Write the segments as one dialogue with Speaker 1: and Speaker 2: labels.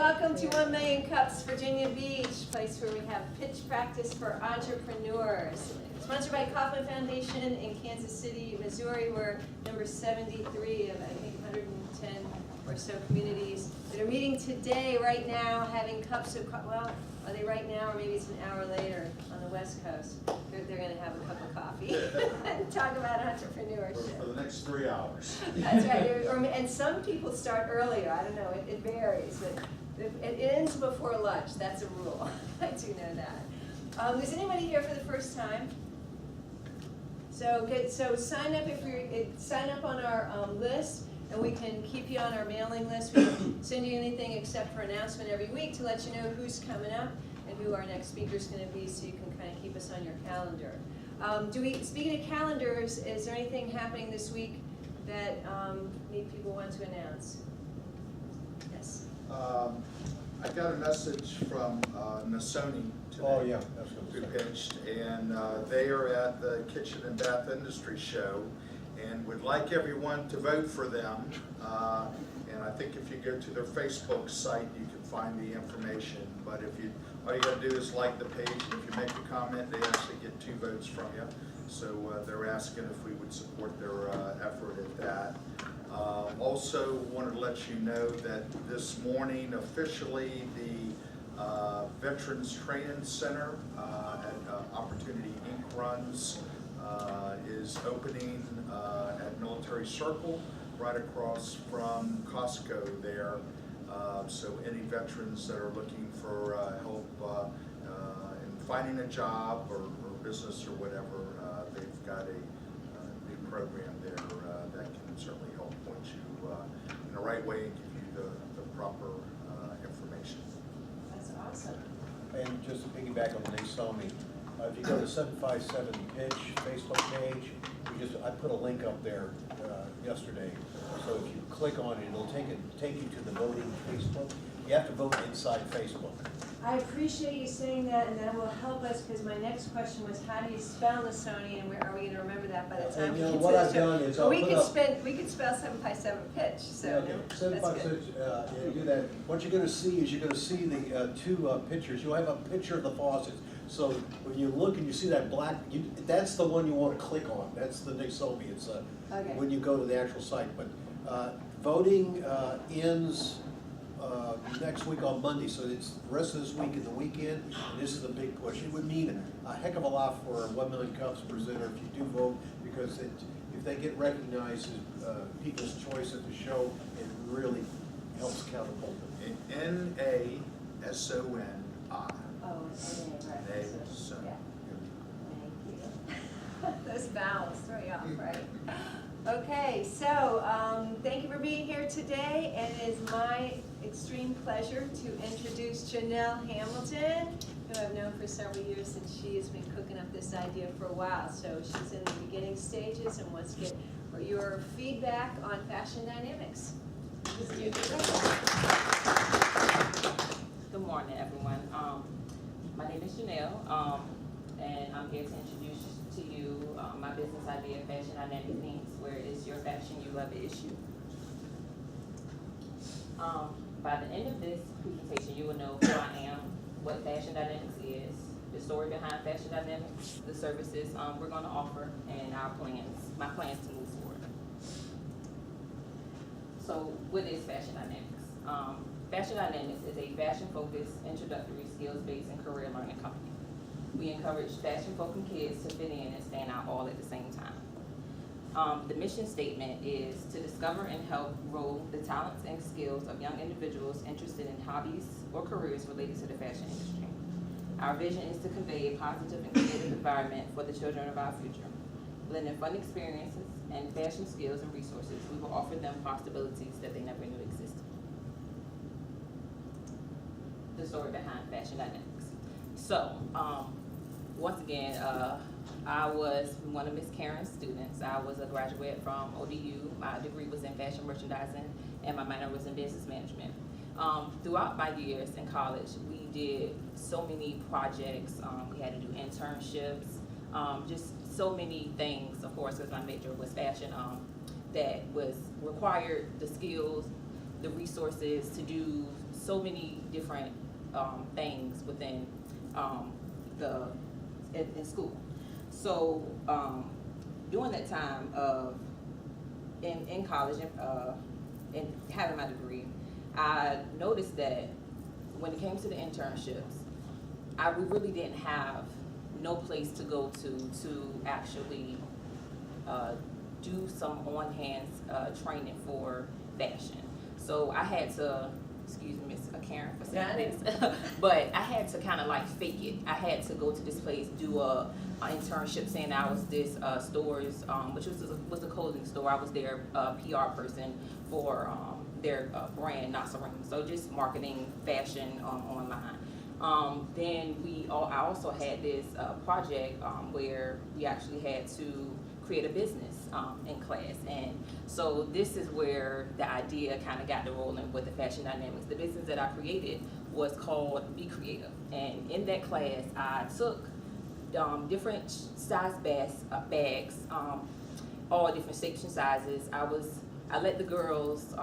Speaker 1: welcome to 1 Million Cups, Virginia Beach, place where we have pitch practice for entrepreneurs. Sponsored by Kauffman Foundation in Kansas City, Missouri. We're number 73 of, I think, 110 or so communities that are meeting today, right now, having cups of coffee. Well, are they right now, or maybe it's an hour later on the West Coast? They're going to have a cup of coffee and talk about entrepreneurship.
Speaker 2: For the next 3 hours.
Speaker 1: That's right. And some people start earlier. I don't know. It varies. But it ends before lunch. That's a rule. I do know that. Is anybody here for the first time? So good. So sign up sign up on our list, and we can keep you on our mailing list. We don't send you anything except for announcement every week to let you know who's coming up and who our next speaker is going to be, so you can kind of keep us on your calendar. Speaking of calendars, is there anything happening this week that people want to announce? Yes.
Speaker 2: I got a message from Nasoni today.
Speaker 3: Oh yeah, that's what
Speaker 2: Who pitched, and they are at the Kitchen and Bath Industry Show, and would like everyone to vote for them. And I think if you go to their Facebook site, you can find the information. But all you got to do is like the page, and if you make a comment, they actually get 2 votes from you. So they're asking if we would support their effort at that. Also wanted to let you know that this morning officially the Veterans Training Center at Opportunity Inc. runs is opening at Military Circle right across from Costco there. So any veterans that are looking for help in finding a job or business or whatever, they've got a new program there that can certainly help point you in the right way and give you the proper information.
Speaker 1: That's awesome.
Speaker 3: And just to piggyback on what they saw me, if you go to 757 Pitch Facebook page, I put a link up there yesterday. So if you click on it, it'll take you to the voting Facebook. You have to vote inside Facebook.
Speaker 1: I appreciate you saying that, and that will help us, because my next question was, how do you spell Nasoni, and are we going to remember that by the time we get to
Speaker 3: what
Speaker 1: the
Speaker 3: I've
Speaker 1: show?
Speaker 3: done is
Speaker 1: But we
Speaker 3: I'll
Speaker 1: could spell 757 pitch, so
Speaker 3: okay.
Speaker 1: that's
Speaker 3: 756,
Speaker 1: good.
Speaker 3: you do that. What you're going to see is you're going to see the 2 pictures. You'll have a picture of the faucets. So when you look and you see that black, that's the one you want to click on. That's the Nixobi. It's
Speaker 1: Okay.
Speaker 3: when you go to the actual site. But voting ends next week on Monday, so it's the rest of this week and the weekend, and this is a big push. It would mean a heck of a lot for 1 Million Cups presenter if you do vote, because if they get recognized as people's choice at the show, it really helps catapult them.
Speaker 2: Nasoni.
Speaker 1: Oh, it's right.
Speaker 2: So,
Speaker 1: Yeah. Thank you. Those vowels throw you off, right? Okay, so thank you for being here today, and it is my extreme pleasure to introduce Janelle Hamilton, who I've known for several years, and she has been cooking up this idea for a while. So she's in the beginning stages and wants to get your feedback on fashion dynamics.
Speaker 4: Good morning, everyone. My name is Janelle, and I'm here to introduce to you my business idea, Fashion Dynamic Themes, where it's your fashion, you love it issue. By the end of this presentation, you will know who I am, what Fashion Dynamics is, the story behind Fashion Dynamics, the services we're going to offer, and my plans to move forward. So, what is Fashion Dynamics? Fashion Dynamics is a fashion-focused, introductory, skills-based, and career learning company. We encourage fashion-focused kids to fit in and stand out all at the same time. The mission statement is to discover and help grow the talents and skills of young individuals interested in hobbies or careers related to the fashion industry. Our vision is to convey a positive and creative environment for the children of our future. Blending fun experiences and fashion skills and resources, we will offer them possibilities that they never knew existed. The story behind Fashion Dynamics. So, once again, I was one of Miss Karen's students. I was a graduate from ODU. My degree was in fashion merchandising, and my minor was in business management. Throughout my years in college, we did so many projects. We had to do internships, just so many things, of course, because my major was fashion, that was required the skills, the resources to do so many different things within in school. So during that time of in college and having my degree, I noticed that when it came to the internships, we really didn't have no place to go to actually do some on-hand training for fashion. So I had to, excuse me, Miss Karen for saying this, but I had to kind of like fake it. I had to go to this place, do a internship, saying I was this store's, which was a clothing store. I was their PR person for their brand, Nasarim. So just marketing fashion online. Then I also had this project where we actually had to create a business in class, and so this is where the idea kind of got to rolling with the Fashion Dynamics. The business that I created was called Be Creative, and in that class I took different size bags, all different shapes and sizes. I let the girls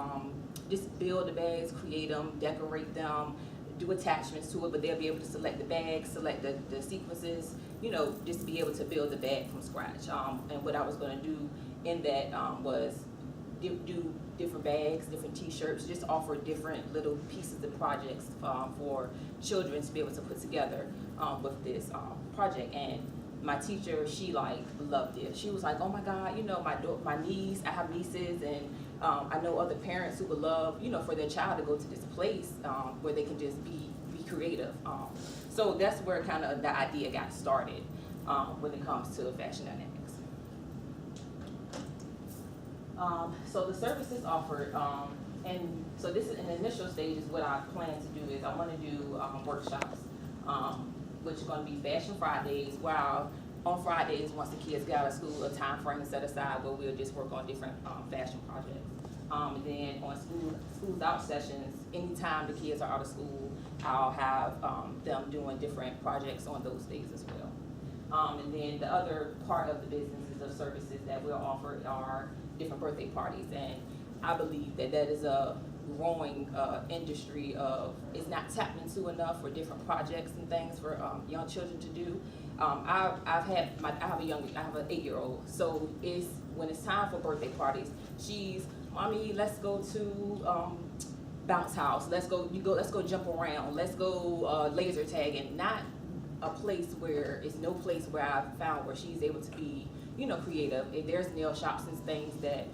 Speaker 4: just build the bags, create them, decorate them, do attachments to it, but they'll be able to select the bags, select the sequences, just be able to build the bag from scratch. And what I was going to do in that was do different bags, different t-shirts, just offer different little pieces of projects for children to be able to put together with this project. And my teacher, she loved it. She was like, oh my God, my niece, I have nieces, and I know other parents who would love, for their child to go to this place where they can just be creative. So that's where kind of the idea got started when it comes to Fashion Dynamics. So the services offered, and so this is in the initial stages. What I plan to do is I want to do workshops, which are going to be Fashion Fridays, where on Fridays, once the kids get out of school, a time frame is set aside where we'll just work on different fashion projects. And then on schools out sessions, anytime the kids are out of school, I'll have them doing different projects on those days as well. And then the other part of the business is of services that we'll offer are different birthday parties. And I believe that is a growing industry it's not tapped into enough for different projects and things for young children to do. I have an 8-year-old, so when it's time for birthday parties, she's, Mommy, let's go to bounce house. Let's go jump around. Let's go laser tag, and not a place where it's no place where I've found where she's able to be, creative. If there's nail shops and things that,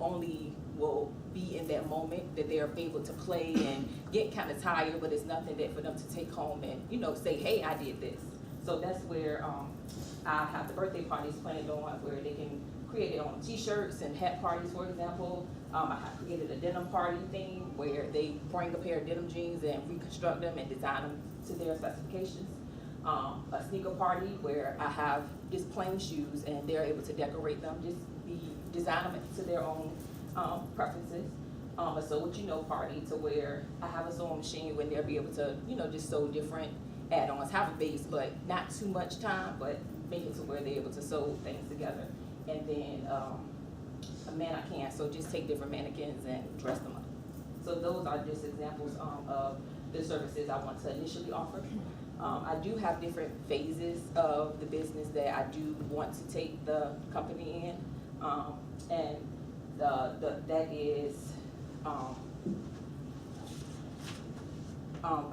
Speaker 4: only will be in that moment that they're able to play and get kind of tired, but it's nothing that for them to take home and, say, hey, I did this. So that's where I have the birthday parties planned on, where they can create their own t-shirts and hat parties, for example. I have created a denim party theme where they bring a pair of denim jeans and reconstruct them and design them to their specifications. A sneaker party where I have just plain shoes and they're able to decorate them, design them to their own preferences. A sew what you know party, to where I have a sewing machine when they'll be able to, just sew different add-ons, have a base, but not too much time, but make it to where they're able to sew things together. And then a mannequin, so just take different mannequins and dress them up. So those are just examples of the services I want to initially offer. I do have different phases of the business that I do want to take the company in, and that is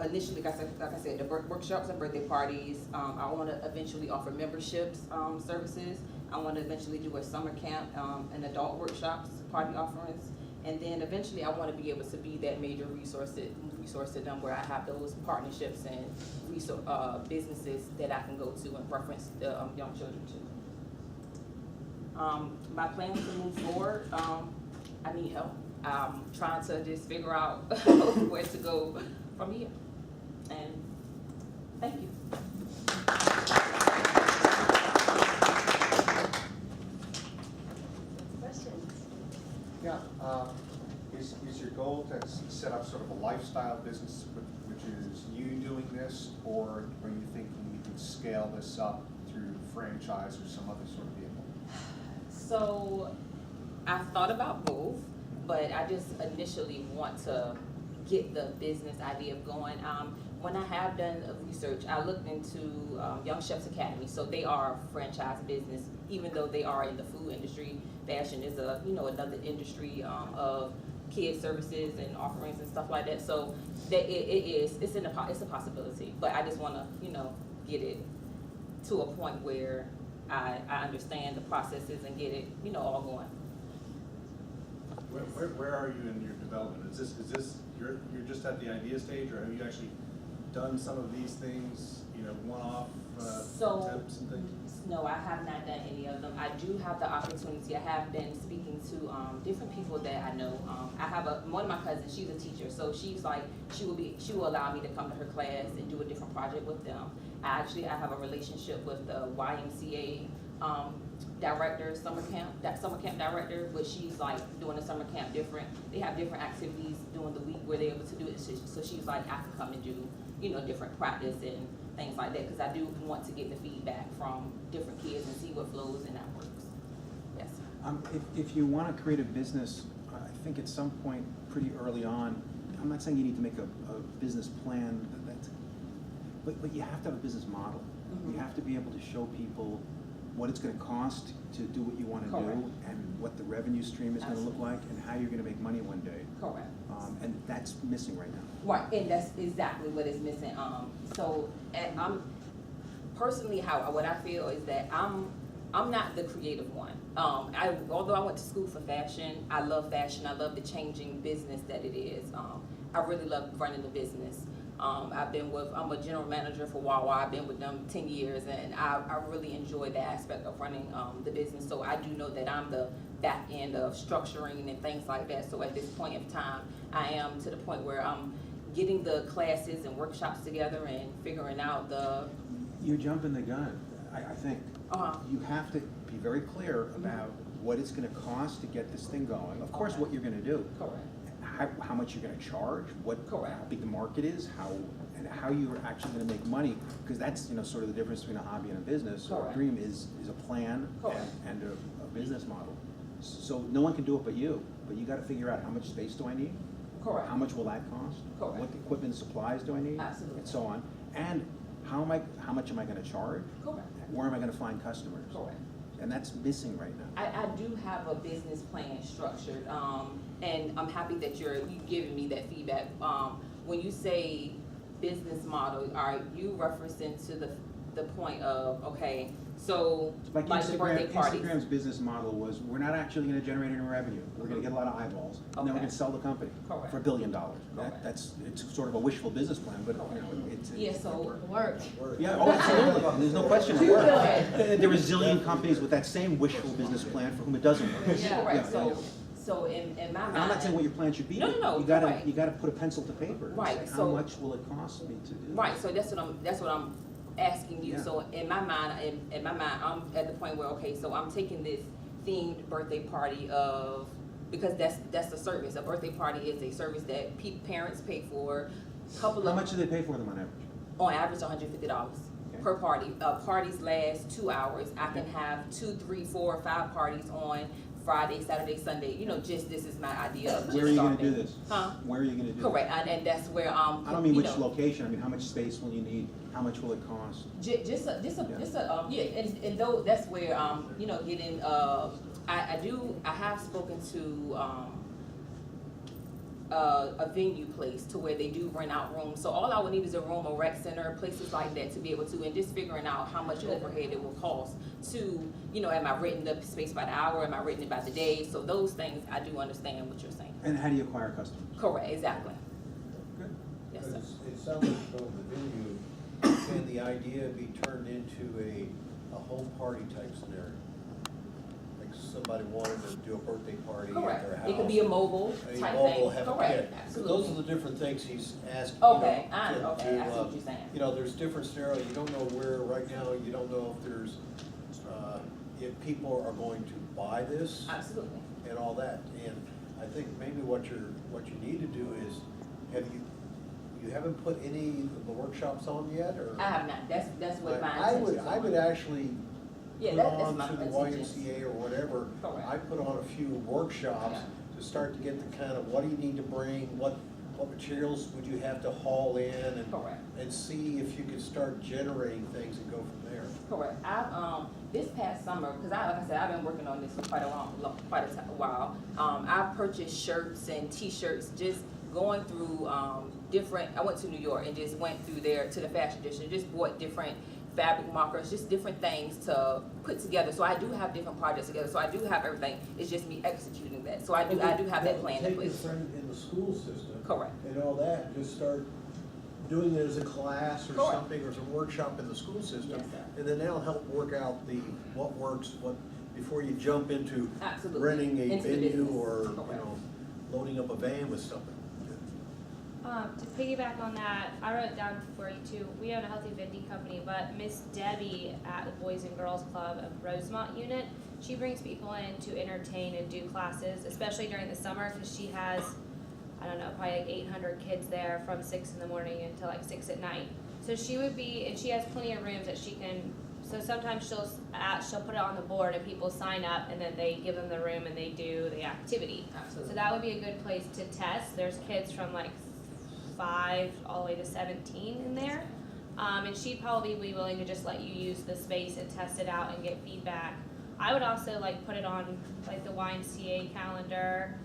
Speaker 4: initially, like I said, the workshops and birthday parties. I want to eventually offer memberships services. I want to eventually do a summer camp and adult workshops, party offerings. And then eventually I want to be able to be that major resource to them, where I have those partnerships and businesses that I can go to and reference the young children to. My plans to move forward, I need help. I'm trying to just figure out where to go from here. And thank you.
Speaker 1: Questions?
Speaker 3: Yeah, is your goal to set up sort of a lifestyle business, which is you doing this, or are you thinking you can scale this up through franchise or some other sort of vehicle?
Speaker 4: So I've thought about both, but I just initially want to get the business idea going. When I have done research, I looked into Young Chefs Academy. So they are a franchise business, even though they are in the food industry. Fashion is another industry of kid services and offerings and stuff like that. So that it's a possibility. But I just want to get it to a point where I understand the processes and get it all going.
Speaker 5: Where are you in your development? Is this you're just at the idea stage, or have you actually done some of these things, one-off attempts and things?
Speaker 4: No, I have not done any of them. I do have the opportunity. I have been speaking to different people that I know. I have one of my cousins. She's a teacher, so she's like she will allow me to come to her class and do a different project with them. I have a relationship with the YMCA director, summer camp director, but she's like doing the summer camp different. They have different activities during the week where they're able to do it. So she's like, I can come and do different practice and things like that, because I do want to get the feedback from different kids and see what flows and that works. Yes.
Speaker 6: If you want to create a business, I think at some point pretty early on, I'm not saying you need to make a business plan, but you have to have a business model.
Speaker 4: Mm-hmm.
Speaker 6: You have to be able to show people what it's going to cost to do what you want to
Speaker 4: Correct.
Speaker 6: do, and what the revenue stream is going to look like, and how you're going to make money one day.
Speaker 4: Correct.
Speaker 6: And that's missing right now.
Speaker 4: Right, and that's exactly what is missing. I'm personally what I feel is that I'm not the creative one. Although I went to school for fashion, I love fashion. I love the changing business that it is. I really love running the business. I'm a general manager for Wawa. I've been with them 10 years, and I really enjoy that aspect of running the business. So I do know that I'm the back end of structuring and things like that. So at this point in time, I am to the point where I'm getting the classes and workshops together and figuring out
Speaker 6: You're jumping the gun, I think. You have to be very clear about what it's going to cost to get this thing going. Of course, what you're going to do.
Speaker 4: Correct.
Speaker 6: How much you're going to charge,
Speaker 4: Correct.
Speaker 6: how big the market is, how you're actually going to make money, because that's sort of the difference between a hobby and a business.
Speaker 4: Correct.
Speaker 6: A dream is a plan
Speaker 4: Correct.
Speaker 6: and a business model. So no one can do it but you but you got to figure out how much space do I need,
Speaker 4: Correct.
Speaker 6: how much will that cost,
Speaker 4: Correct.
Speaker 6: what equipment and supplies do I need,
Speaker 4: Absolutely.
Speaker 6: and so on, and how much am I going to charge,
Speaker 4: Correct.
Speaker 6: where am I going to find customers,
Speaker 4: Correct.
Speaker 6: and that's missing right now.
Speaker 4: I do have a business plan structured, and I'm happy that you're giving me that feedback. When you say business model, are you referencing to the point of, okay, so like the birthday parties?
Speaker 6: Instagram's business model was, we're not actually going to generate any revenue. We're going to get a lot of eyeballs, and then we're
Speaker 4: Okay.
Speaker 6: going to sell the company
Speaker 4: Correct.
Speaker 6: for $1 billion.
Speaker 4: Correct.
Speaker 6: It's sort of a wishful business plan, but it's
Speaker 4: Yeah, so work.
Speaker 6: yeah, oh, absolutely. There's no question it works. There are a zillion companies with that same wishful business plan for whom it doesn't work.
Speaker 4: Yeah, right. So in my mind,
Speaker 6: And I'm not saying what your plan should be.
Speaker 4: No,
Speaker 6: but
Speaker 4: you're right.
Speaker 6: you gotta put a pencil to paper. And
Speaker 4: Right,
Speaker 6: say, how
Speaker 4: so-
Speaker 6: much will it cost me to do?
Speaker 4: Right, so that's what I'm asking you.
Speaker 6: Yeah.
Speaker 4: So in my mind, I'm at the point where, okay, so I'm taking this themed birthday party because that's a service. A birthday party is a service that parents pay for.
Speaker 6: How much do they pay for them on average?
Speaker 4: On average, $150
Speaker 6: Okay.
Speaker 4: per party. Parties last 2 hours. I can have 2, 3, 4, 5 parties on Friday, Saturday, Sunday. This is my idea of just
Speaker 6: Where are you gonna
Speaker 4: starting.
Speaker 6: do this?
Speaker 4: Huh?
Speaker 6: Where are you gonna do
Speaker 4: Correct, and that's where
Speaker 6: I don't mean which location, I mean how much space will you need, how much will it cost?
Speaker 4: And though that's where getting I have spoken to a venue place to where they do rent out rooms. So all I would need is a room, a rec center, places like that to be able to, and just figuring out how much overhead it will cost to, am I renting the space by the hour, am I renting it by the day? So those things, I do understand what you're saying.
Speaker 6: And how do you acquire customers?
Speaker 4: Correct, exactly.
Speaker 6: Good.
Speaker 4: Yes, sir.
Speaker 3: Because it sounds like from the venue, can the idea be turned into a home party type scenario? Like somebody wanted to do a birthday party at their
Speaker 4: Correct.
Speaker 3: house.
Speaker 4: It could be a mobile
Speaker 3: A
Speaker 4: type
Speaker 3: mobile
Speaker 4: thing.
Speaker 3: have a
Speaker 4: Correct,
Speaker 3: kid.
Speaker 4: absolutely.
Speaker 3: Those are the different things he's asking.
Speaker 4: Okay, I see what you're saying.
Speaker 3: There's different scenarios. You don't know where right now, you don't know if there's, if people are going to buy this
Speaker 4: Absolutely.
Speaker 3: and all that. And I think maybe what you need to do is, you haven't put any of the workshops on yet, or?
Speaker 4: I have not. That's what my
Speaker 3: I would,
Speaker 4: intentions
Speaker 3: I would
Speaker 4: are.
Speaker 3: actually
Speaker 4: Yeah,
Speaker 3: put
Speaker 4: that's
Speaker 3: on
Speaker 4: my
Speaker 3: to the
Speaker 4: intentions.
Speaker 3: YMCA or whatever.
Speaker 4: Correct.
Speaker 3: I put on a few workshops
Speaker 4: Yeah.
Speaker 3: to start to get the kind of, what do you need to bring, what what materials would you have to haul in and,
Speaker 4: Correct.
Speaker 3: and see if you could start generating things and go from there.
Speaker 4: Correct. I've, this past summer, because like I said, I've been working on this for quite a while. I've purchased shirts and T-shirts, just going through I went to New York and just went through there to the fashion district, just bought different fabric markers, just different things to put together. So I do have different projects together. So I do have everything. It's just me executing that. So I do have that plan in
Speaker 3: Take your
Speaker 4: place.
Speaker 3: friend in the school system.
Speaker 4: Correct.
Speaker 3: And all that, just start doing it as a class or
Speaker 4: Correct.
Speaker 3: something, or as a workshop in the school system.
Speaker 4: Yes, sir.
Speaker 3: And then that'll help work out what works, before you jump into
Speaker 4: Absolutely.
Speaker 3: renting a
Speaker 4: Into the
Speaker 3: venue
Speaker 4: business.
Speaker 3: or,
Speaker 4: Correct.
Speaker 3: loading up a van with something.
Speaker 7: To piggyback on that, I wrote down for you too, we own a healthy vending company, but Miss Debbie at the Boys and Girls Club of Rosemont unit, she brings people in to entertain and do classes, especially during the summer, because she has, I don't know, probably like 800 kids there from 6 in the morning until like 6 at night. So she would be, and she has plenty of rooms that she can, so sometimes she'll put it on the board and people sign up and then they give them the room and they do the activity.
Speaker 4: Absolutely.
Speaker 7: So that would be a good place to test. There's kids from like 5 all the way to 17 in there. And she'd probably be willing to just let you use the space and test it out and get feedback. I would also like put it on like the YMCA calendar,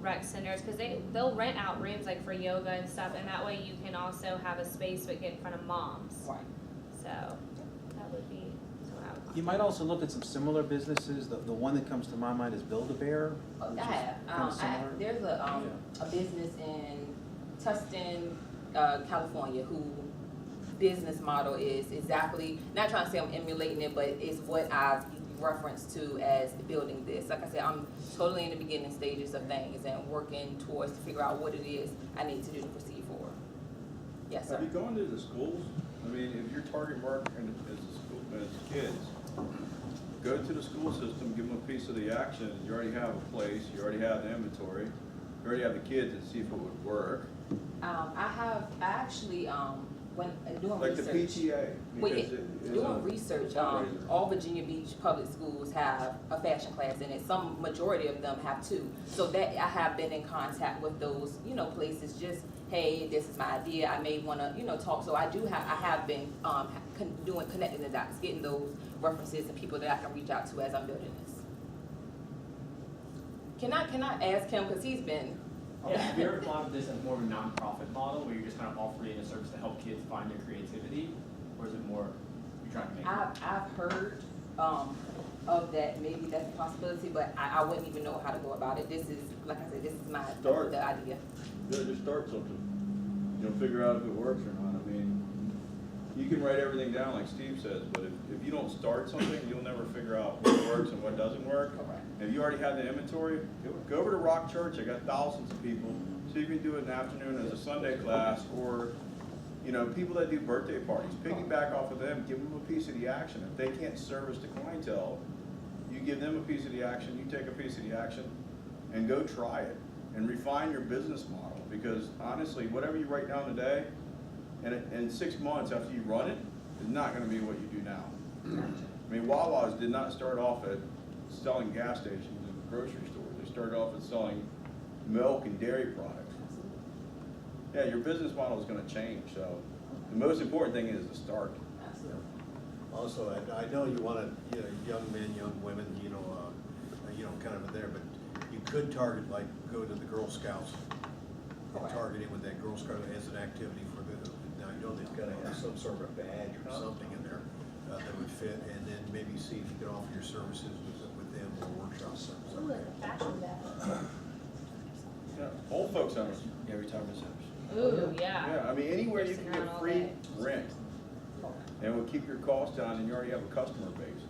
Speaker 7: rec centers, because they'll rent out rooms like for yoga and stuff, and that way you can also have a space but get in front of moms.
Speaker 4: Right.
Speaker 7: So that would be what I would.
Speaker 6: You might also look at some similar businesses. The one that comes to my mind is Build-A-Bear.
Speaker 4: I
Speaker 6: which is
Speaker 4: have.
Speaker 6: kinda similar.
Speaker 4: There's a business in Tustin, California, who business model is exactly, not trying to say I'm emulating it, but it's what I've referenced to as building this. Like I said, I'm totally in the beginning stages of things and working towards to figure out what it is I need to do to proceed forward. Yes, sir.
Speaker 8: Have you gone to the schools? I mean, if your target market is the school, as kids, go to the school system, give them a piece of the action. You already have a place, you already have the inventory, you already have the kids, and see if it would work.
Speaker 4: I actually, when doing
Speaker 8: Like
Speaker 4: research.
Speaker 8: the PTA.
Speaker 4: Well,
Speaker 8: because
Speaker 4: yeah,
Speaker 8: it is
Speaker 4: doing
Speaker 8: a
Speaker 4: research,
Speaker 8: fundraiser.
Speaker 4: all Virginia Beach public schools have a fashion class in it. Some majority of them have two. So that I have been in contact with those, places. Just hey, this is my idea. I may want to, talk. So I have been connecting the dots, getting those references and people that I can reach out to as I'm building this. Can I ask him, because he's been.
Speaker 9: Yeah, have you ever thought of this as more of a nonprofit model where you're just kind of offering a service to help kids find their creativity? Or is it more you're trying to make?
Speaker 4: I've heard of that. Maybe that's a possibility, but I wouldn't even know how to go about it. This is, like I said, this is the idea.
Speaker 8: You gotta just start something. Figure out if it works or not. I mean, you can write everything down like Steve says, but if you don't start something, you'll never figure out what works and what doesn't work.
Speaker 4: Correct.
Speaker 8: If you already have the inventory, go over to Rock Church. I got thousands of people. So you can do it in the afternoon as a Sunday class, or people that do birthday parties. Piggyback off of them, give them a piece of the action. If they can't service the clientele, you give them a piece of the action, you take a piece of the action, and go try it and refine your business model. Because honestly, whatever you write down today, and in 6 months after you run it, is not going to be what you do now. I mean, Wawa's did not start off at selling gas stations and grocery stores. They started off at selling milk and dairy products. Yeah, your business model is going to change. So the most important thing is to start.
Speaker 4: Absolutely.
Speaker 3: Also, I know you want to, young men, young women, kind of there, but you could target, like, go to the Girl Scouts and
Speaker 4: Correct.
Speaker 3: target it with that Girl Scout as an activity for now I know they've got to have some sort of a badge or something in there that would fit, and then maybe see if you can offer your services with them or workshops or
Speaker 7: Ooh,
Speaker 3: something.
Speaker 7: a fashion bag.
Speaker 8: Yeah, old folks centers. Yeah, retirement centers.
Speaker 7: Ooh, yeah.
Speaker 8: Yeah, I mean, anywhere you can
Speaker 7: Sitting
Speaker 8: get
Speaker 7: around all
Speaker 8: free
Speaker 7: day.
Speaker 8: rent, and will keep your costs down, and you already have a customer base.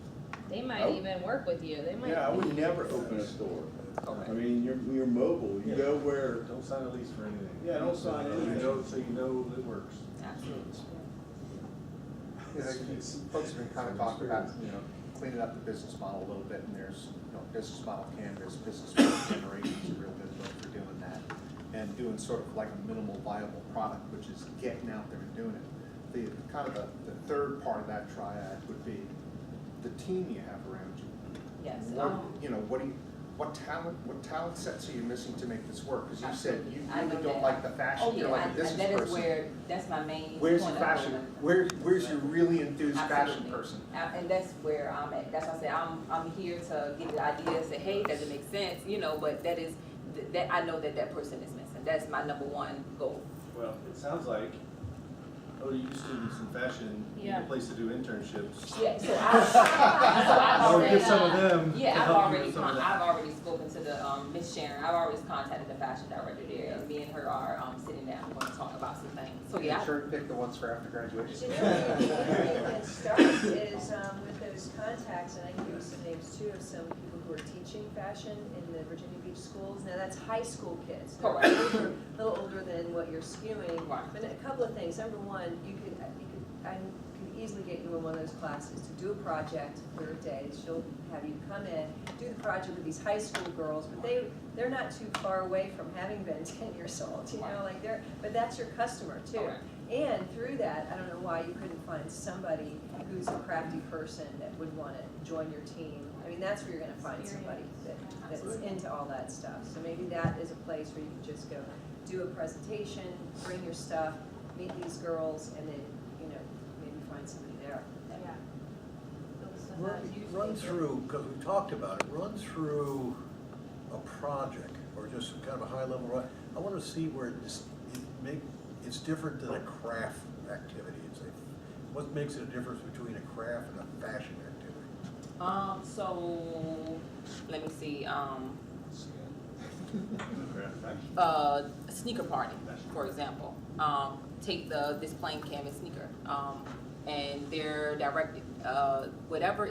Speaker 7: They might
Speaker 8: Oh.
Speaker 7: even work with you. They might.
Speaker 8: Yeah, I would never open a store.
Speaker 4: Okay.
Speaker 8: I mean, you're mobile, you go where,
Speaker 5: Don't sign a lease for anything.
Speaker 8: Yeah, don't sign anything.
Speaker 5: So you know it works.
Speaker 4: Absolutely.
Speaker 10: Folks have been kind of talking about, cleaning up the business model a little bit, and there's, business model canvas, business model generation is a real good book for doing that. And doing sort of like a minimal viable product, which is getting out there and doing it. The kind of the third part of that triad would be the team you have around you.
Speaker 4: Yes.
Speaker 10: What what talent sets are you missing to make this work? Because you said you
Speaker 4: I know
Speaker 10: really don't
Speaker 4: that.
Speaker 10: like the fashion,
Speaker 4: Oh,
Speaker 10: you're
Speaker 4: yeah,
Speaker 10: like a business
Speaker 4: that is
Speaker 10: person.
Speaker 4: where, that's my main
Speaker 10: Where's your
Speaker 4: point of
Speaker 10: fashion,
Speaker 4: going.
Speaker 10: where's your really enthused fashion
Speaker 4: Absolutely.
Speaker 10: person?
Speaker 4: And that's where I'm at. That's why I say I'm here to give the idea, say, hey, does it make sense? You know, but that is, that I know that person is missing. That's my number one goal.
Speaker 5: Well, it sounds like ODU students in fashion need
Speaker 7: Yeah.
Speaker 5: a place to do internships.
Speaker 4: Yeah, so I've
Speaker 5: Or
Speaker 4: already,
Speaker 5: get some of them to
Speaker 4: yeah,
Speaker 5: help you with some of that.
Speaker 4: I've already spoken to the, Miss Sharon. I've already contacted the fashion director there, and me and her are, sitting down, going to talk about some things. So, yeah.
Speaker 10: Be sure to pick the ones for after graduation.
Speaker 1: You know, where you can start is with those contacts, and I can give you some names too of some people who are teaching fashion in the Virginia Beach schools. Now, that's high school kids. They're
Speaker 4: Correct.
Speaker 1: a little older than what you're skewing.
Speaker 4: Right.
Speaker 1: But a couple of things. Number one, I could easily get you in one of those classes to do a project for a day. She'll have you come in, do the project with these high school girls, but they're not too far away from having been 10 years old, you know, like but that's your customer too.
Speaker 4: Correct.
Speaker 1: And through that, I don't know why you couldn't find somebody who's a crafty person that would want to join your team. I mean, that's where you're gonna find somebody that's into all that stuff. So maybe that is a place where you can just go do a presentation, bring your stuff, meet these girls, and then, you know, maybe find somebody there.
Speaker 7: Yeah.
Speaker 3: Run through, because we talked about it, run through a project or just some kind of a high level, I want to see where it's different than a craft activity. What makes it a difference between a craft and a fashion activity?
Speaker 4: So, let me see, sneaker party, for example. Take this plain canvas sneaker, and they're directed, whatever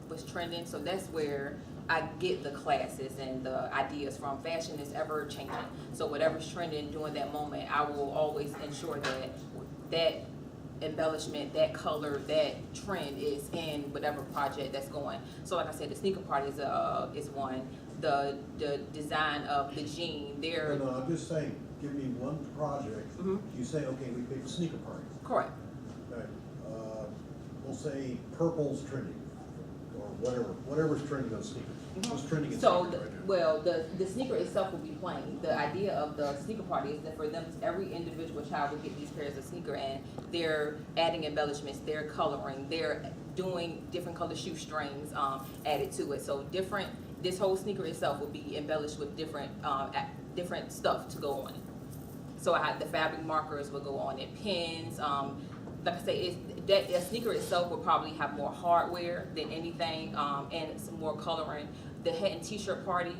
Speaker 4: was trending, so that's where I get the classes and the ideas from. Fashion is ever changing, so whatever's trending during that moment, I will always ensure that embellishment, that color, that trend is in whatever project that's going. So like I said, the sneaker party is one. The design of the jean,
Speaker 3: No, I'm just saying, give me one project. You say, okay, we pick sneaker party.
Speaker 4: correct.
Speaker 3: Okay. We'll say purple's trending, or whatever's trending on sneakers. What's trending in
Speaker 4: So,
Speaker 3: sneakers right now?
Speaker 4: the sneaker itself will be plain. The idea of the sneaker party is that for them, every individual child will get these pairs of sneaker, and they're adding embellishments, they're coloring, they're doing different color shoestrings added to it. So this whole sneaker itself will be embellished with different stuff to go on it. So the fabric markers will go on it, pins. Like I say, the sneaker itself will probably have more hardware than anything, and some more coloring. The hat and t-shirt party,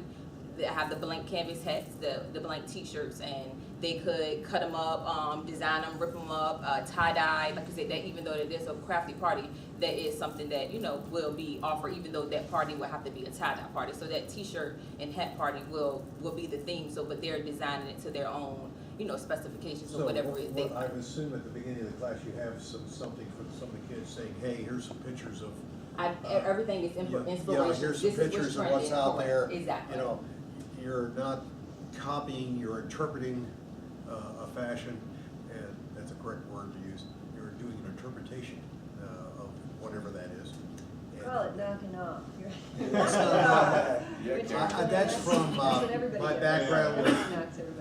Speaker 4: they have the blank canvas hats, the blank t-shirts, and they could cut them up, design them, rip them up, tie-dye. Like I said, that even though it is a crafty party, that is something that, you know, will be offered, even though that party will have to be a tie-dye party. So that t-shirt and hat party will be the theme, but they're designing it to their own, you know, specifications or whatever it is.
Speaker 3: I would assume at the beginning of the class you have something for some of the kids saying, hey, here's some pictures of.
Speaker 4: Everything is inspiration.
Speaker 3: Yeah, here's some pictures of what's out there.
Speaker 4: Exactly.
Speaker 3: You know, you're not copying, you're interpreting a fashion, and that's a correct word to use. You're doing an interpretation of whatever that is.
Speaker 1: Call it knocking off.
Speaker 3: That's from my background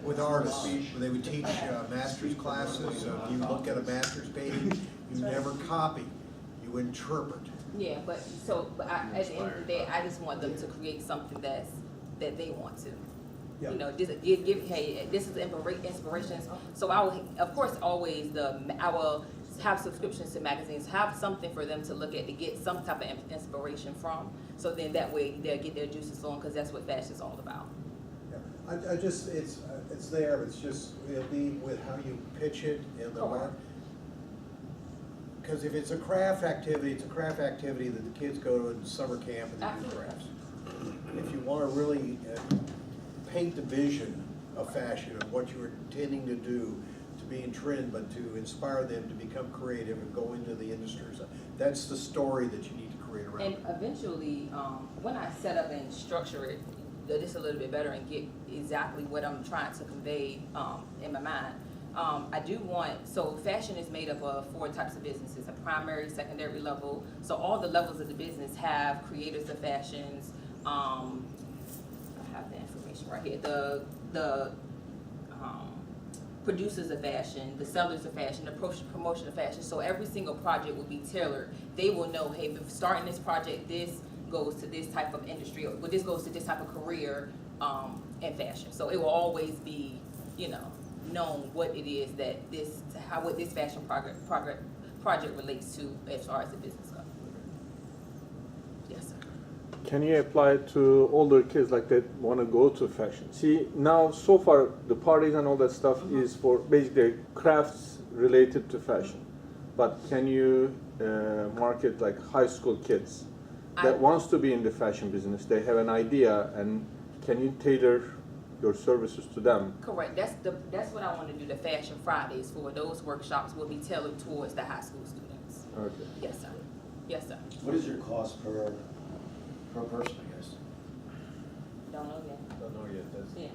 Speaker 3: with artists.
Speaker 1: Off.
Speaker 3: When they would teach master's classes, you look at a master's painting, you never copy, you interpret.
Speaker 4: Yeah, but at the end of the day, I just want them to create something that they want to.
Speaker 3: Yeah.
Speaker 4: You know, just hey, this is inspirations. So I will, of course, always I will have subscriptions to magazines, have something for them to look at to get some type of inspiration from. So then that way they'll get their juices flowing, because that's what fashion is all about.
Speaker 3: Yeah, it's there, it's just, it'll be with how you pitch it and the mark. Because if it's a craft activity, it's a craft activity that the kids go to in summer camp and they do crafts. If you want to really paint the vision of fashion and what you're intending to do to be in trend, but to inspire them to become creative and go into the industries, that's the story that you need to create around
Speaker 4: And
Speaker 3: it.
Speaker 4: eventually, when I set up and structure it just a little bit better and get exactly what I'm trying to convey in my mind, I do want, so fashion is made up of 4 types of businesses: a primary, secondary level. So all the levels of the business have creators of fashions, section right here. The producers of fashion, the sellers of fashion, the promotion of fashion. So every single project will be tailored. They will know, hey, if starting this project, this goes to this type of industry, or this goes to this type of career in fashion. So it will always be, known what it is that what this fashion project relates to as far as the business goes. Yes, sir.
Speaker 11: Can you apply it to older kids like that want to go to fashion? See, now so far the parties and all that stuff is for basically crafts related to fashion. But can you market like high school kids that wants to be in the fashion business? They have an idea, and can you tailor your services to them?
Speaker 4: Correct. That's what I want to do. The Fashion Fridays for those workshops will be tailored towards the high school students.
Speaker 11: Okay.
Speaker 4: Yes, sir. Yes, sir.
Speaker 3: What is your cost per person, I guess?
Speaker 4: Don't know yet.
Speaker 5: Don't know yet,
Speaker 4: Yeah.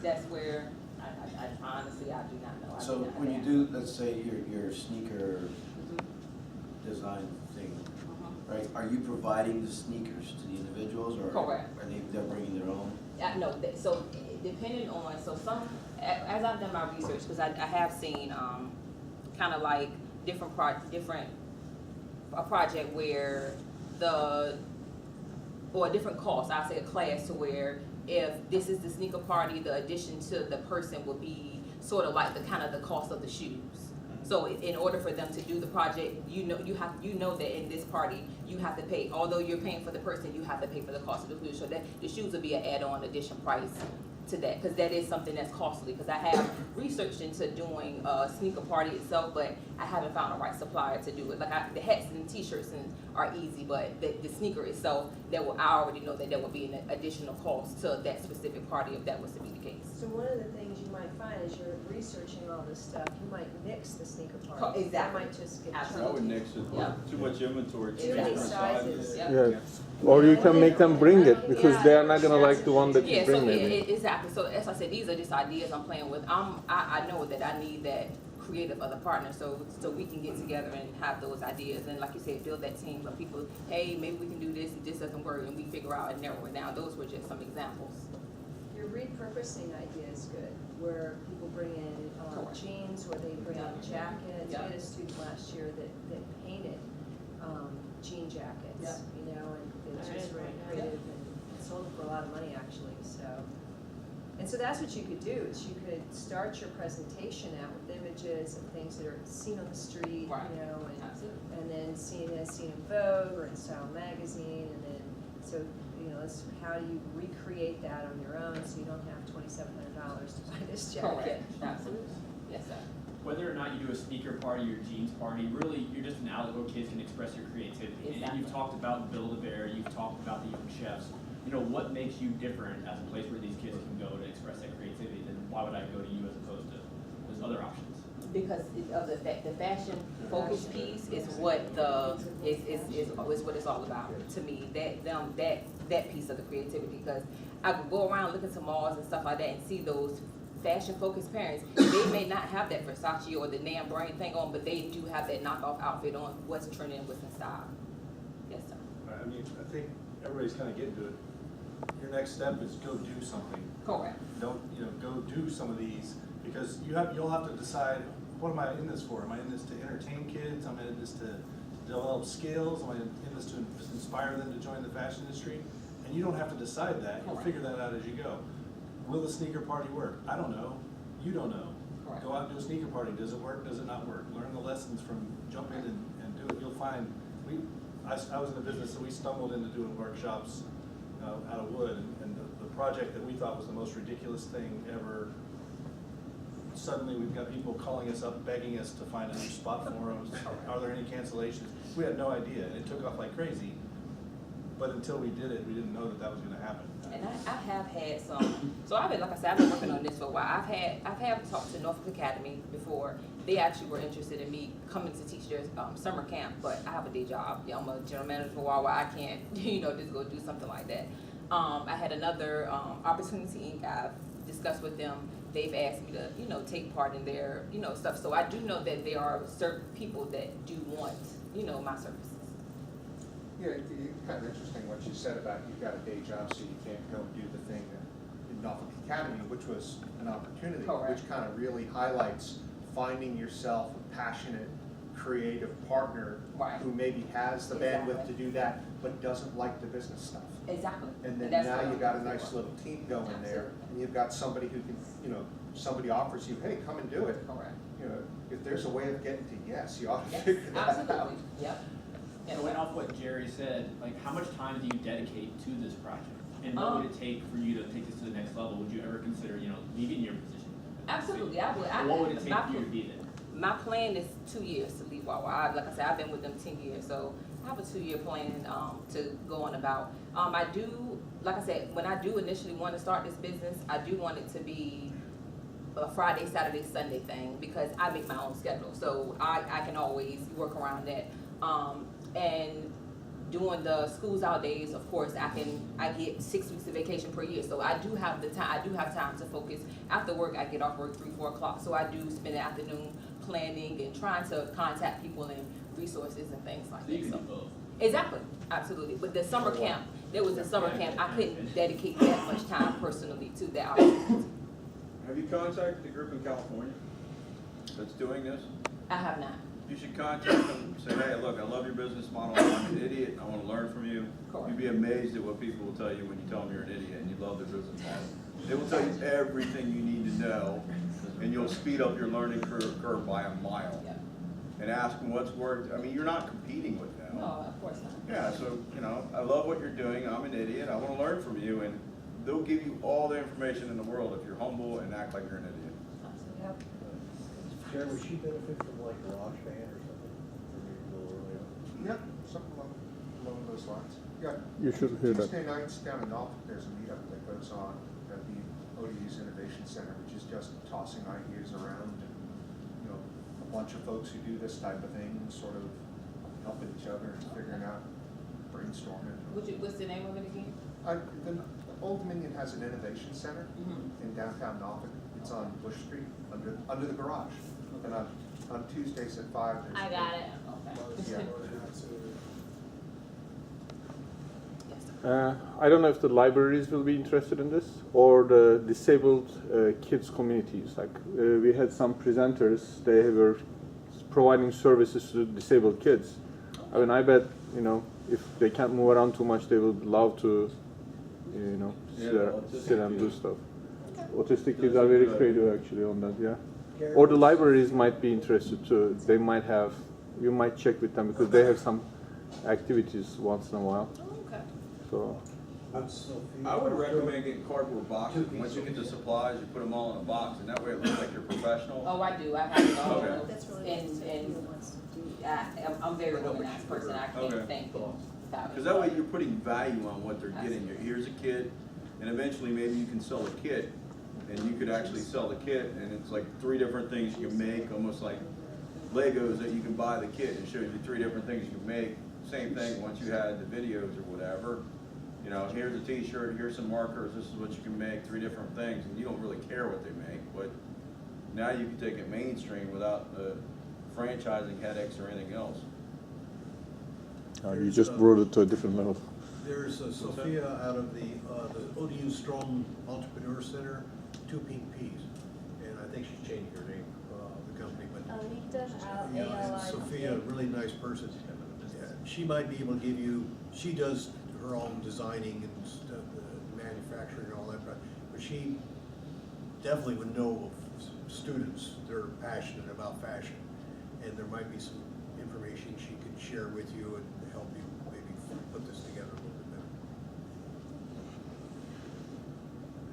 Speaker 4: That's where I honestly I do not know.
Speaker 3: So when you do, let's say your sneaker design thing, right, are you providing the sneakers to the individuals, or
Speaker 4: Correct.
Speaker 3: are they're bringing their own?
Speaker 4: No, so depending on, some, as I've done my research, because I have seen kind of like a project where or a different cost, I say a class, to where if this is the sneaker party, the addition to the person will be sort of like the cost of the shoes. So in order for them to do the project, you know that in this party you have to pay, although you're paying for the person, you have to pay for the cost of the shoes. So that the shoes will be an add-on addition price to that, because that is something that's costly. Because I have researched into doing a sneaker party itself, but I haven't found the right supplier to do it. Like the hats and t-shirts are easy, but the sneaker itself, I already know that there will be an additional cost to that specific party if that was to be the case.
Speaker 1: So one of the things you might find as you're researching all this stuff, you might mix the sneaker parties.
Speaker 4: Exactly.
Speaker 1: That might just get
Speaker 4: Absolutely.
Speaker 8: I would nix it,
Speaker 4: Yeah.
Speaker 8: too much inventory,
Speaker 1: Too
Speaker 8: too
Speaker 1: many
Speaker 8: different
Speaker 1: sizes.
Speaker 8: sizes.
Speaker 4: Yeah.
Speaker 11: Yeah. Or you can make them bring it, because they are not gonna like the one that you
Speaker 4: Yeah,
Speaker 11: bring
Speaker 4: so
Speaker 11: maybe.
Speaker 4: exactly. So as I said, these are just ideas I'm playing with. I know that I need that creative other partner, so we can get together and have those ideas, and like you said, build that team of people. Hey, maybe we can do this, and this doesn't work, and we figure out and narrow it down. Those were just some examples.
Speaker 1: Your repurposing idea is good, where people bring in
Speaker 4: Correct.
Speaker 1: jeans, or they bring in jackets.
Speaker 4: Yeah.
Speaker 1: We had a student last year that painted jean jackets,
Speaker 4: Yeah.
Speaker 1: and it was
Speaker 7: That
Speaker 1: just
Speaker 7: is
Speaker 1: really
Speaker 7: right.
Speaker 1: creative, and sold them for a lot of money, actually, so. And so that's what you could do, is you could start your presentation out with images of things that are seen on the street,
Speaker 4: Right. Absolutely.
Speaker 1: and then seen in Vogue or in Style Magazine, and then, so, how do you recreate that on your own, so you don't have $2,700 to buy this jacket?
Speaker 4: Correct. Absolutely. Yes, sir.
Speaker 9: Whether or not you do a sneaker party or jeans party, really, you're just an outlet where kids can express their creativity. And
Speaker 4: Exactly.
Speaker 9: you've talked about Build-A-Bear, you've talked about the young chefs. What makes you different as a place where these kids can go to express that creativity? Then why would I go to you as opposed to those other options?
Speaker 4: Because of the fashion focus piece is what is what it's all about to me. That piece of the creativity, because I could go around looking to malls and stuff like that and see those fashion focused parents. They may not have that Versace or the name brand thing on, but they do have that knockoff outfit on. What's trending, what's in style. Yes, sir.
Speaker 5: I mean, I think everybody's kind of getting to it. Your next step is go do something.
Speaker 4: Correct.
Speaker 5: Don't, go do some of these, because you'll have to decide, what am I in this for? Am I in this to entertain kids? Am I in this to develop skills? Am I in this to inspire them to join the fashion industry? And you don't have to decide that. You'll
Speaker 4: Correct.
Speaker 5: figure that out as you go. Will the sneaker party work? I don't know. You don't know.
Speaker 4: Correct.
Speaker 5: Go out and do a sneaker party. Does it work? Does it not work? Learn the lessons from jump in and do it. You'll find, I was in the business, so we stumbled into doing workshops out of wood, and the project that we thought was the most ridiculous thing ever, suddenly we've got people calling us up, begging us to find a new spot for them. Are there any cancellations? We had no idea, and it took off like crazy. But until we did it, we didn't know that was going to happen.
Speaker 4: And I have had some, so I've been working on this for a while. I've had talked to Norfolk Academy before. They actually were interested in me coming to teach their summer camp, but I have a day job. I'm a general manager for a while where I can't, just go do something like that. I had another Opportunity Inc. I've discussed with them. They've asked me to, take part in their, stuff. So I do know that there are certain people that do want, my services.
Speaker 10: Yeah, it's kind of interesting what you said about you've got a day job, so you can't go do the thing that Norfolk Academy, which was an opportunity,
Speaker 4: Correct.
Speaker 10: which kind of really highlights finding yourself a passionate, creative partner
Speaker 4: Right.
Speaker 10: who maybe has the
Speaker 4: Exactly.
Speaker 10: bandwidth to do that, but doesn't like the business stuff.
Speaker 4: Exactly.
Speaker 10: And then
Speaker 4: that's
Speaker 10: now
Speaker 4: what
Speaker 10: you
Speaker 4: I'm
Speaker 10: got a
Speaker 4: looking
Speaker 10: nice
Speaker 4: for.
Speaker 10: little team going there, and you've got somebody who can, somebody offers you, hey, come and do it.
Speaker 4: Correct.
Speaker 10: If there's a way of getting to yes, you ought to
Speaker 4: Yes,
Speaker 10: figure that out.
Speaker 4: absolutely, yep.
Speaker 9: And going off what Jerry said, like how much time do you dedicate to this project? And what would it take for you to take this to the next level? Would you ever consider, leaving your position?
Speaker 4: Absolutely, I would.
Speaker 9: Or what would it take for you to be there?
Speaker 4: My plan is 2 years to leave Wawa. Like I said, I've been with them 10 years, so I have a 2-year plan to go on about. I do, like I said, when I do initially want to start this business, I do want it to be a Friday, Saturday, Sunday thing because I make my own schedule, so I can always work around that. And during the schools out days, of course, I get 6 weeks of vacation per year, so I do have the time. I do have time to focus. After work, I get off work 3-4 o'clock, so I do spend the afternoon planning and trying to contact people and resources and things like
Speaker 9: So you
Speaker 4: that.
Speaker 9: can do both.
Speaker 4: Exactly, absolutely. But the summer camp, there was a summer camp. I couldn't dedicate that much time personally to that opportunity.
Speaker 8: Have you contacted the group in California that's doing this?
Speaker 4: I have not.
Speaker 8: You should contact them, say, hey, look, I love your business model, I'm an idiot, I wanna learn from you.
Speaker 4: Correct.
Speaker 8: You'd be amazed at what people will tell you when you tell them you're an idiot and you love their business model. They will tell you everything you need to know, and you'll speed up your learning curve by a mile.
Speaker 4: Yeah.
Speaker 8: And ask them what's worked, I mean, you're not competing with them.
Speaker 4: No, of course not.
Speaker 8: Yeah, so, I love what you're doing, I'm an idiot, I wanna learn from you, and they'll give you all the information in the world if you're humble and act like you're an idiot.
Speaker 4: Absolutely.
Speaker 3: Jerry, would she benefit from like garage band or something? Or maybe a little early on?
Speaker 10: Yep, something along those lines. Yeah.
Speaker 11: You should hear that.
Speaker 10: Tuesday nights down in Norfolk, there's a meetup that goes on at the ODU's Innovation Center, which is just tossing ideas around and, a bunch of folks who do this type of thing, sort of helping each other and figuring out, brainstorming.
Speaker 4: What's the name of it again?
Speaker 10: The Old Dominion has an innovation center
Speaker 4: Mm-hmm.
Speaker 10: in downtown Norfolk. It's on Bush Street, under the garage. And on Tuesdays at 5, there's.
Speaker 7: I got it.
Speaker 10: Yeah.
Speaker 11: I don't know if the libraries will be interested in this or the disabled kids communities. Like we had some presenters, they were providing services to disabled kids. I mean, I bet, if they can't move around too much, they would love to, sit and do stuff. Autistic kids are very creative actually on that, yeah. Or the libraries might be interested too. They might have, you might check with them because they have some activities once in a while.
Speaker 4: Okay.
Speaker 11: So,
Speaker 8: I would recommend getting cardboard boxes. Once you get the supplies, you put them all in a box, and that way it looks like you're professional.
Speaker 4: Oh, I do. I have it all.
Speaker 8: Okay.
Speaker 1: That's really
Speaker 4: And I'm very organized person. I can't
Speaker 8: Okay.
Speaker 4: think without it.
Speaker 8: Because that way you're putting value on what they're getting. Here's a kit, and eventually maybe you can sell a kit, and you could actually sell the kit, and it's like 3 different things you can make, almost like Legos that you can buy the kit. It shows you 3 different things you can make. Same thing once you had the videos or whatever. Here's a t-shirt, here's some markers, this is what you can make, 3 different things, and you don't really care what they make, but now you can take it mainstream without the franchising headaches or anything else.
Speaker 11: you just brought it to a different level.
Speaker 3: There's Sofia out of the ODU Strom Entrepreneur Center, 2 Pink Peas. And I think she's changing her name, the company, but.
Speaker 7: Alita,
Speaker 3: Yeah, and Sophia, really nice person. Yeah, she might be able to give you, she does her own designing and stuff, manufacturing and all that, but she definitely would know of students that are passionate about fashion. And there might be some information she could share with you and help you maybe put this together a little bit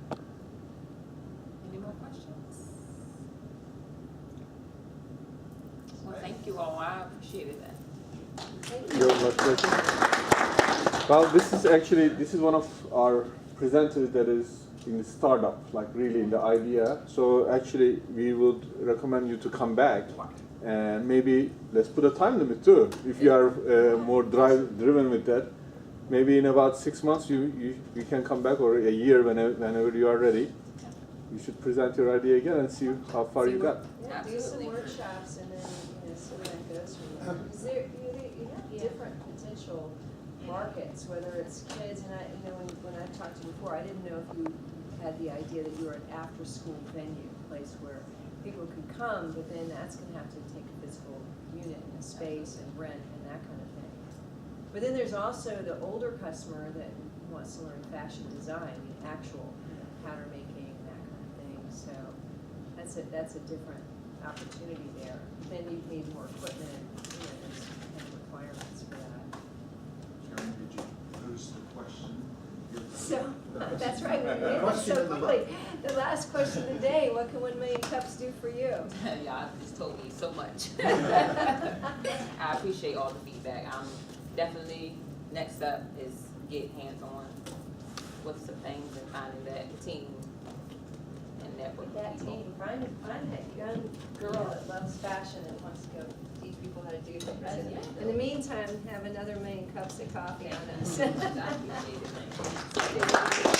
Speaker 3: better.
Speaker 4: Any more questions? Well, thank you all. I appreciated that.
Speaker 11: You're most welcome. Well, this is one of our presenters that is in the startup, like really in the idea. So actually, we would recommend you to come back, and maybe let's put a time limit too. If you are more driven with that, maybe in about 6 months you can come back, or a year whenever you are ready. You should present your idea again and see how far you got.
Speaker 1: Yeah, do some workshops and then, see where that goes from there. Because you have different potential markets, whether it's kids, and when I talked to you before, I didn't know if you had the idea that you were an after-school venue, a place where people can come, but then that's gonna have to take a physical unit and a space and rent and that kind of thing. But then there's also the older customer that wants to learn fashion design, I mean, actual pattern making, that kind of thing, so that's a different opportunity there. Then you need more equipment, there's kind of requirements for that.
Speaker 2: Karen, did you notice the question?
Speaker 1: So, that's right, we did it so quickly. The last question of the day, what can 1 million cups do for you?
Speaker 4: Y'all just told me so much. I appreciate all the feedback. Definitely, next up is get hands-on with some things and finding that team and network
Speaker 1: With that
Speaker 4: with people.
Speaker 1: team, find that young girl that loves fashion and wants to go teach people how to do things. And in the meantime, have another 1 million cups of coffee on us.
Speaker 4: I appreciate it. Thank you.